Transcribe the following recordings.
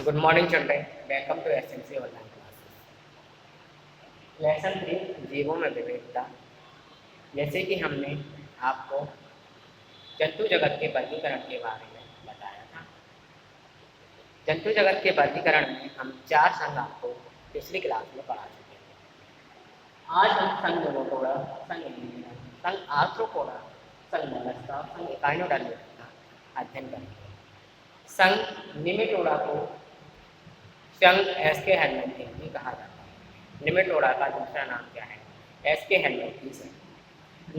Good morning children, welcome to SMC online classes. Lesson 3 जीवों में विविधता। जैसे कि हमने आपको जंतु जगत के वर्गीकरण के बारे में बताया था। जंतु जगत के वर्गीकरण में हम 4 संघ आपको पिछली क्लास में पढ़ा चुके हैं। आज हम संघ निमेटोडा, संघ एनीलिडा, संघ आर्थ्रोपोडा, संघ मोलस्का, संघ एकाइनोडर्मेटा का अध्ययन करेंगे। संघ निमेटोडा को संघ एस्के हेलमिंथेस भी कहा जाता है। निमेटोडा का दूसरा नाम क्या है? एस्के हेलमिंथेस है।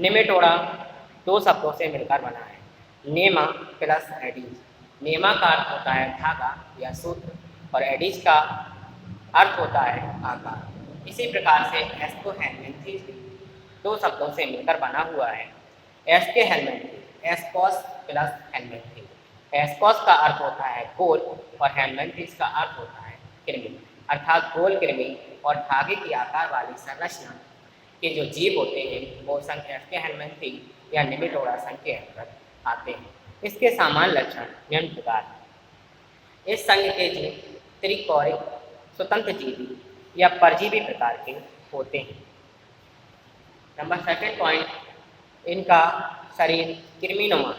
निमेटोडा 2 शब्दों से मिलकर बना है, नेमा प्लस एडीज। नेमा का अर्थ होता है धागा या सूत्र और एडीज का अर्थ होता है आकार। इसी प्रकार से एस्को हेलमिंथेस भी 2 शब्दों से मिलकर बना हुआ है, एस्के हेलमिंथेस, एस्कोस प्लस हेलमिंथेस। एस्कोस का अर्थ होता है गोल और हेलमिंथेस का अर्थ होता है कृमि, अर्थात गोल कृमि और धागे की आकार वाली संरचना के जो जीव होते हैं वो संघ एस्के हेलमिंथेस या निमेटोडा संघ के अंतर्गत आते हैं। इसके सामान्य लक्षण निम्न प्रकार हैं। इस संघ के जीव त्रिकोणिक, स्वतंत्र जीवी या परजीवी प्रकार के होते हैं। नंबर 2 पॉइंट, इनका शरीर कृमिनुमा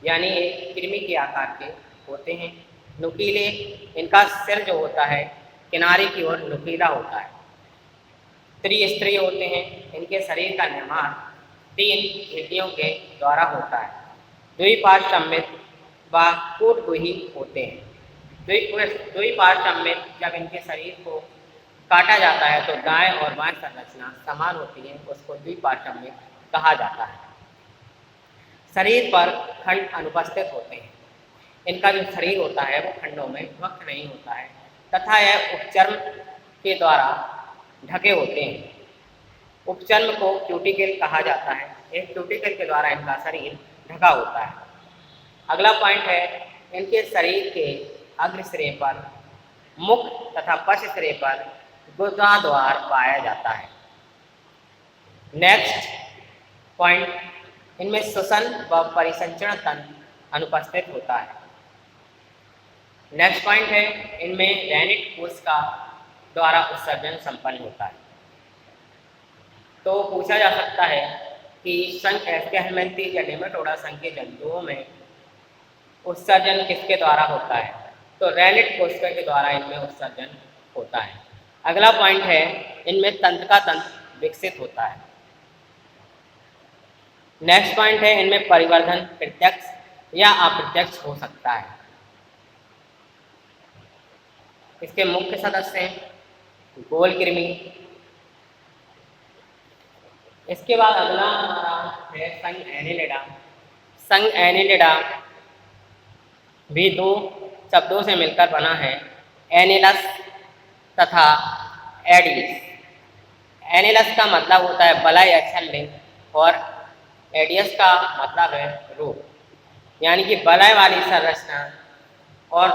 यानी एक कृमि के आकार के होते हैं। नुकीले, इनका सिर जो होता है किनारे की ओर नुकीला होता है। त्रिस्तरीय होते हैं, इनके शरीर का निर्माण 3 हड्डियों के द्वारा होता है। द्विपार्श्वसम्मित व कूटगुही होते हैं। द्विपार्श्वसम्मित, जब इनके शरीर को काटा जाता है तो दाएं और बाएं संरचना समान होती है, उसको द्विपार्श्वसम्मित कहा जाता है। शरीर पर खंड अनुपस्थित होते हैं। इनका जो शरीर होता है वो खंडों में विभक्त नहीं होता है तथा यह उपचर्म के द्वारा ढके होते हैं। उपचर्म को क्यूटिकल कहा जाता है। एक क्यूटिकल के द्वारा इनका शरीर ढका होता है। अगला पॉइंट है, इनके शरीर के अग्र सिरे पर मुख तथा पश्च सिरे पर गुदा द्वार पाया जाता है। नेक्स्ट पॉइंट, इनमें श्वसन व परिसंचरण तंत्र अनुपस्थित होता है। नेक्स्ट पॉइंट है, इनमें रैनिट कोशिका द्वारा उत्सर्जन संपन्न होता है। तो पूछा जा सकता है कि संघ एस्के हेलमिंथेस या निमेटोडा संघ के जंतुओं में उत्सर्जन किसके द्वारा होता है? तो रैनिट कोशिका के द्वारा इनमें उत्सर्जन होता है। अगला पॉइंट है, इनमें तंत्र का तंत्र विकसित होता है। नेक्स्ट पॉइंट है, इनमें परिवर्धन प्रत्यक्ष या अप्रत्यक्ष हो सकता है। इसके मुख्य सदस्य हैं गोल कृमि। इसके बाद अगला हमारा है संघ एनीलिडा। संघ एनीलिडा भी 2 शब्दों से मिलकर बना है, एनीलस तथा एडियस। एनीलस का मतलब होता है बलय या छल्ले और एडियस का मतलब है रूप, यानी कि बलय वाली संरचना और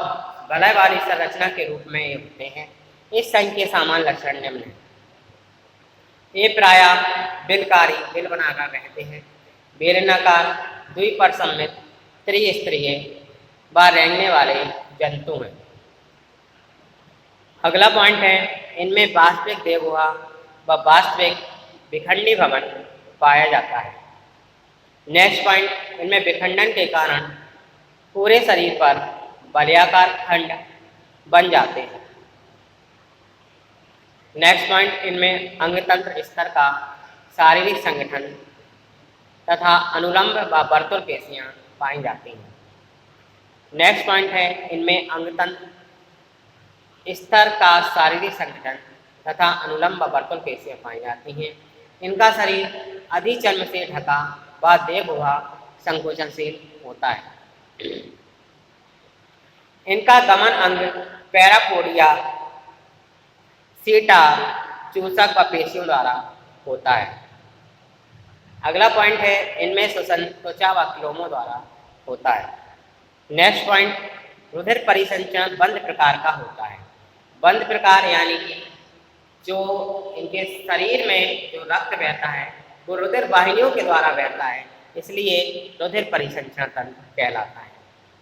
बलय वाली संरचना के रूप में ये होते हैं। इस संघ के सामान्य लक्षण निम्न हैं। ये प्रायः बिलकारी, बिल बनाकर रहते हैं। बेलनाकार, द्विपार्श्वसम्मित, त्रिस्तरीय व रेंगने वाले जंतु हैं। अगला पॉइंट है, इनमें वास्तविक देहगुहा व वास्तविक विखंडी भवन पाया जाता है। नेक्स्ट पॉइंट, इनमें विखंडन के कारण पूरे शरीर पर वलयाकार खंड बन जाते हैं। नेक्स्ट पॉइंट, इनमें अंगतंत्र स्तर का शारीरिक संगठन तथा अनुलंब व वर्तुल पेशियां पाई जाती हैं। नेक्स्ट पॉइंट है, इनमें अंगतंत्र स्तर का शारीरिक संगठन तथा अनुलंब व वर्तुल पेशियां पाई जाती हैं। इनका शरीर अधिचर्म से ढका व देहगुहा संकोचनशील होता है। इनका गमन अंग पैरापोडिया, सीटा, चूसक व पेशियों द्वारा होता है। अगला पॉइंट है, इनमें श्वसन त्वचा व क्लोमों द्वारा होता है। नेक्स्ट पॉइंट, रुधिर परिसंचरण बंद प्रकार का होता है। बंद प्रकार यानी कि जो इनके शरीर में जो रक्त बहता है वो रुधिर वाहिनियों के द्वारा बहता है, इसलिए रुधिर परिसंचरण तंत्र कहलाता है।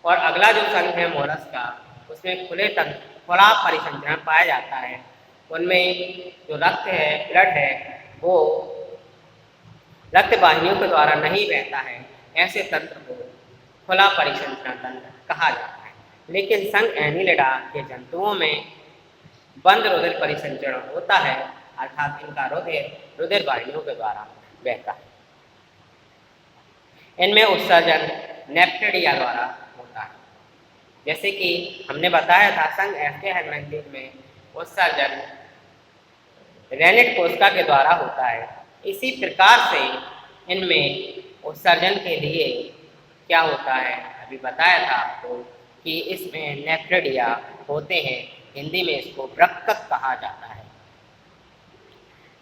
और अगला जो संघ है मोलस्का, उसमें खुला परिसंचरण पाया जाता है। उनमें जो रक्त है, ब्लड है, वो रक्त वाहिनियों के द्वारा नहीं बहता है। ऐसे तंत्र को खुला परिसंचरण तंत्र कहा जाता है। लेकिन संघ एनिलिडा के जंतुओं में बंद रुधिर परिसंचरण होता है, अर्थात इनका रुधिर वाहिनियों के द्वारा बहता है। इनमें उत्सर्जन नेफ्रेडिया द्वारा होता है। जैसे कि हमने बताया था, संघ एस्के हेलमिंथेस में उत्सर्जन रेनिट कोशिका के द्वारा होता है। इसी प्रकार से इनमें उत्सर्जन के लिए क्या होता है, अभी बताया था आपको कि इसमें नेफ्रेडिया होते हैं। हिंदी में इसको वृक्कक कहा जाता है।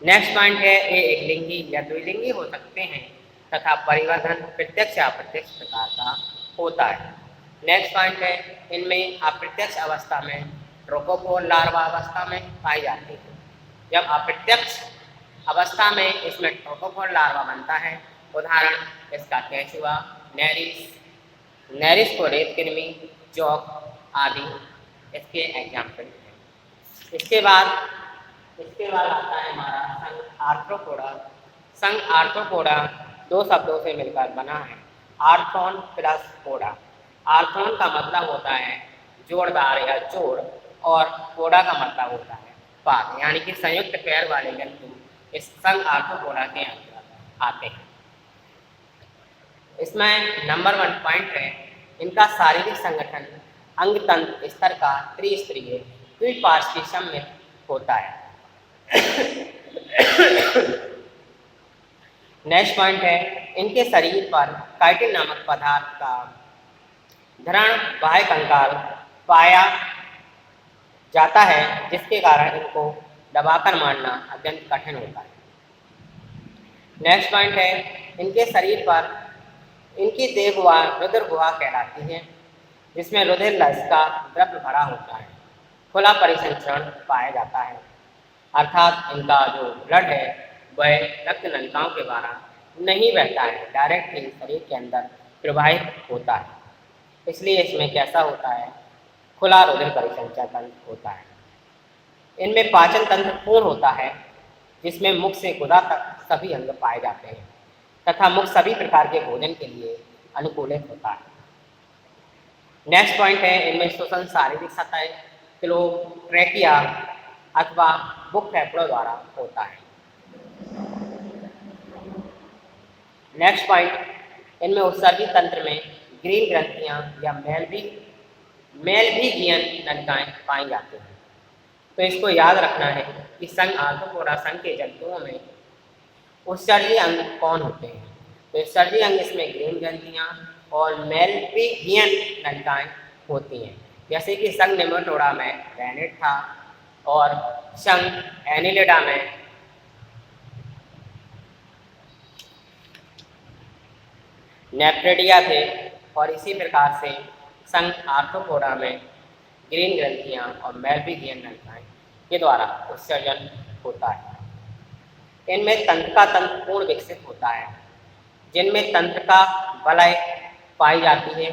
नेक्स्ट पॉइंट है, ये एकलिंगी या द्विलिंगी हो सकते हैं तथा परिवर्धन प्रत्यक्ष या अप्रत्यक्ष प्रकार का होता है। नेक्स्ट पॉइंट है, इनमें अप्रत्यक्ष अवस्था में ट्रोकोफोर लार्वा अवस्था में पाई जाती है। जब अप्रत्यक्ष अवस्था में इसमें ट्रोकोफोर लार्वा बनता है, उदाहरण इसका केंचुआ, नेरिस को रेत कृमि, जौक आदि इसके एग्जाम्पल हैं। इसके बाद आता है हमारा संघ आर्थ्रोपोडा। संघ आर्थ्रोपोडा दो शब्दों से मिलकर बना है, आर्थ्रोन प्लस पोडा। आर्थ्रोन का मतलब होता है जोड़दार या जोड़, और पोडा का मतलब होता है पाद, यानी कि संयुक्त पैर वाले जंतु इस संघ आर्थ्रोपोडा के अंतर्गत आते हैं। इसमें नंबर 1 पॉइंट है, इनका शारीरिक संगठन अंगतंत्र स्तर का त्रिस्तरीय द्विपार्श्वीय सममित होता है। नेक्स्ट पॉइंट है, इनके शरीर पर काइटिन नामक पदार्थ का धरण बाह्य कंकाल पाया जाता है, जिसके कारण इनको दबाकर मारना अत्यंत कठिन होता है। नेक्स्ट पॉइंट है, इनके शरीर पर इनकी देह गुहा रुधिर गुहा कहलाती है, जिसमें रुधिर लस का द्रव्य भरा होता है। खुला परिसंचरण पाया जाता है, अर्थात इनका जो ब्लड है वह रक्त नलिकाओं के द्वारा नहीं बहता है, डायरेक्ट ही शरीर के अंदर प्रवाहित होता है। इसलिए इसमें कैसा होता है, खुला रुधिर परिसंचरण तंत्र होता है। इनमें पाचन तंत्र पूर्ण होता है, जिसमें मुख से गुदा तक सभी अंग पाए जाते हैं तथा मुख सभी प्रकार के भोजन के लिए अनुकूलित होता है। नेक्स्ट पॉइंट है, इनमें श्वसन शारीरिक सतह ट्रेकिया अथवा बुक फेफड़ों द्वारा होता है। नेक्स्ट पॉइंट, इनमें उत्सर्गी तंत्र में ग्रीन ग्रंथियां या मेलविगियन नलिकाएं पाई जाती हैं। तो इसको याद रखना है कि संघ आर्थ्रोपोडा संघ के जंतुओं में उत्सर्गी अंग कौन होते हैं। तो उत्सर्गी अंग इसमें ग्रीन ग्रंथियां और मेलविगियन नलिकाएं होती हैं। जैसे कि संघ नेमाटोडा में रेनिट था और संघ एनिलिडा में नेफ्रेडिया थे, और इसी प्रकार से संघ आर्थ्रोपोडा में ग्रीन ग्रंथियां और मेलविगियन नलिकाएं के द्वारा उत्सर्जन होता है। इनमें तंत्र का तंत्र पूर्ण विकसित होता है, जिनमें तंत्र का वलय पाई जाती है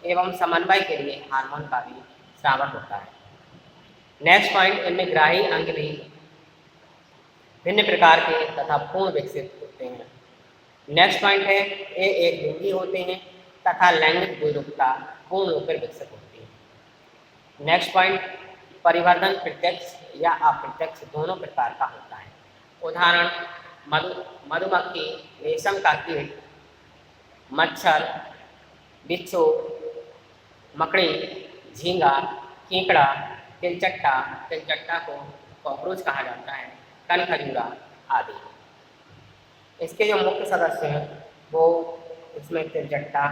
एवं समन्वय के लिए हार्मोन का भी श्रावण होता है। नेक्स्ट पॉइंट, इनमें ग्राही अंग भी भिन्न प्रकार के तथा पूर्ण विकसित होते हैं। नेक्स्ट पॉइंट है, ये एक लिंगी होते हैं तथा लैंगिक द्विरूपता पूर्ण रूप से विकसित होती है। नेक्स्ट पॉइंट, परिवर्धन प्रत्यक्ष या अप्रत्यक्ष दोनों प्रकार का होता है। उदाहरण मधुमक्खी, रेशम का कीट, मच्छर, बिच्छू, मकड़ी, झींगा, कीकड़ा, तिलचट्टा को कॉकरोच कहा जाता है, कनखजूरा आदि। इसके जो मुख्य सदस्य हैं वो इसमें तिलचट्टा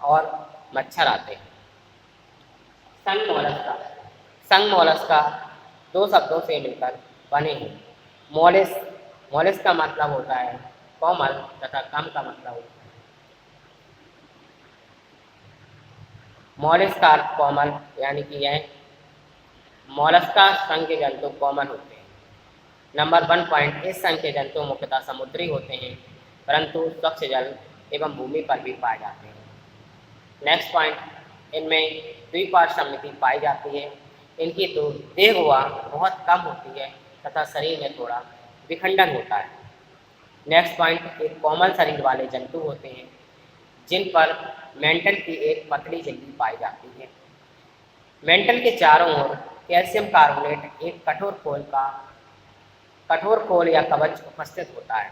और मच्छर आते हैं। संघ मोलस्का दो शब्दों से मिलकर बने हैं। मोलिस का मतलब होता है कोमल तथा कम का मतलब होता है मोलिस का अर्थ कोमल, यानी कि यह मोलस्का संघ के जंतु कोमल होते हैं। नंबर 1 पॉइंट, इस संघ के जंतु मुख्यतः समुद्री होते हैं, परंतु स्वच्छ जल एवं भूमि पर भी पाए जाते हैं। नेक्स्ट पॉइंट, इनमें द्विपार्श्व सममिति पाई जाती है। इनकी तो देह गुहा बहुत कम होती है तथा शरीर में थोड़ा विखंडन होता है। नेक्स्ट पॉइंट, एक कोमल शरीर वाले जंतु होते हैं जिन पर मेंटल की एक पतली झिल्ली पाई जाती है। मेंटल के चारों ओर कैल्शियम कार्बोनेट एक कठोर खोल या कवच उपस्थित होता है।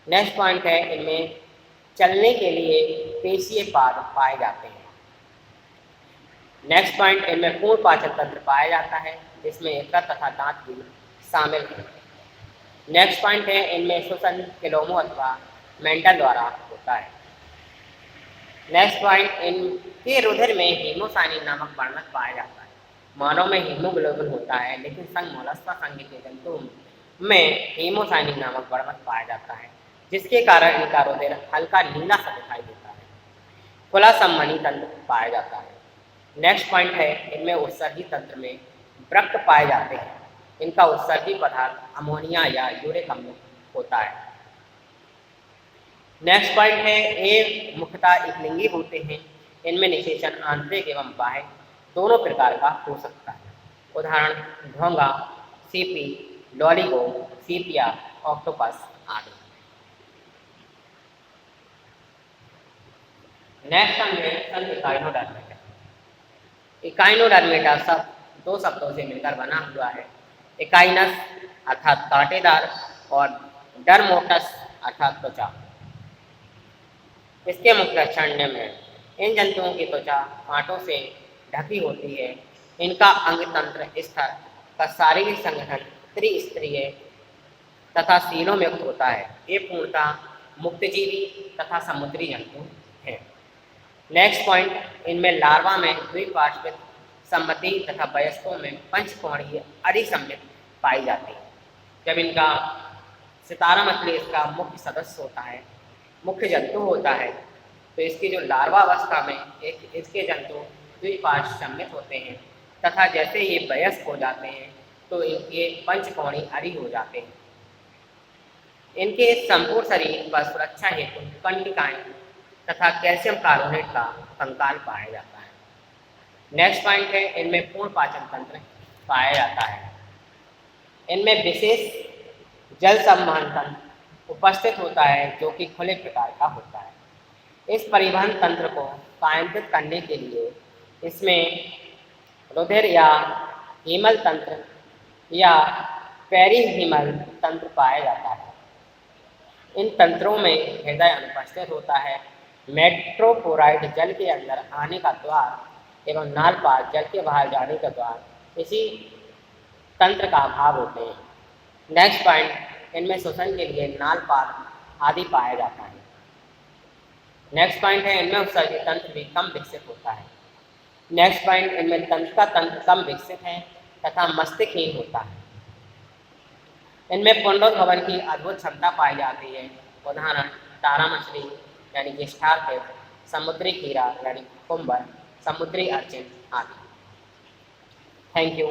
नेक्स्ट पॉइंट है, इनमें चलने के लिए पेशीय पाद पाए जाते हैं। नेक्स्ट पॉइंट, इनमें पूर्ण पाचन तंत्र पाया जाता है जिसमें यकृत तथा दांत भी शामिल है। नेक्स्ट पॉइंट है, इनमें श्वसन क्लोमो अथवा मेंटल द्वारा होता है। नेक्स्ट पॉइंट, इनके रुधिर में हीमोसाइनिन नामक वर्णक पाया जाता है। मानव में हीमोग्लोबिन होता है लेकिन संघ मोलस्का संघ के जंतुओं में हीमोसाइनिन नामक वर्णक पाया जाता है जिसके कारण इनका रुधिर हल्का नीला सा दिखाई देता है। खुला संवहनी तंत्र पाया जाता है। नेक्स्ट पॉइंट है, इनमें उत्सर्गी तंत्र में वृक्क पाए जाते हैं। इनका उत्सर्गी पदार्थ अमोनिया या यूरिक अम्ल होता है। नेक्स्ट पॉइंट है, ये मुख्यतः एकलिंगी होते हैं। इनमें निषेचन आंतरिक एवं बाह्य दोनों प्रकार का हो सकता है। उदाहरण घोंघा, सीपी, लॉलीगो, सीपिया, ऑक्टोपस आदि। नेक्स्ट है इकाइनोडर्मेटा। इकाइनोडर्मेटा दो शब्दों से मिलकर बना हुआ है। इकाइनस अर्थात कांटेदार और डर्मोटस अर्थात त्वचा। इसके मुख्य लक्षण निम्न है। इन जंतुओं की त्वचा कांटों से ढकी होती है। इनका अंग तंत्र स्तर का शारीरिक संगठन त्रिस्तरीय तथा सीलों में युक्त होता है। ये पूर्णतः मुक्तजीवी तथा समुद्री जंतु हैं। नेक्स्ट पॉइंट, इनमें लार्वा में द्विपार्श्विक सम्मति तथा वयस्कों में पंचकोणीय अरिसम्मित पाई जाती है। जब इनका सितारा मछली इसका मुख्य सदस्य होता है, मुख्य जंतु होता है, तो इसकी जो लार्वा अवस्था में इसके जंतु द्विपार्श्व सम्मित होते हैं तथा जैसे ये वयस्क हो जाते हैं तो इनके पंचकोणी अरि हो जाते हैं। इनके संपूर्ण शरीर पर सुरक्षा हेतु कंटिकाएं तथा कैल्शियम कार्बोनेट का कंकाल पाया जाता है। नेक्स्ट पॉइंट है, इनमें पूर्ण पाचन तंत्र पाया जाता है। इनमें विशेष जल संवहन तंत्र उपस्थित होता है जो कि खुले प्रकार का होता है। इस परिवहन तंत्र को कायंत्रित करने के लिए इसमें रुधिर या हीमल तंत्र या पेरीहीमल तंत्र पाया जाता है। इन तंत्रों में हृदय अनुपस्थित होता है। मेट्रोपोराइड जल के अंदर आने का द्वार एवं नालपात जल के बाहर जाने का द्वार इसी तंत्र का अभाव होते हैं। नेक्स्ट पॉइंट, इनमें श्वसन के लिए नालपात आदि पाया जाता है। नेक्स्ट पॉइंट है, इनमें उत्सर्गी तंत्र भी कम विकसित होता है। नेक्स्ट पॉइंट, इनमें तंत्र का तंत्र कम विकसित है तथा मस्तिष्कहीन होता है। इनमें पुनरुद्भवन की अद्भुत क्षमता पाई जाती है। उदाहरण तारा मछली यानी कि स्टारफिश, समुद्री खीरा यानी कुंबर, समुद्री अर्चिन आदि। Thank you.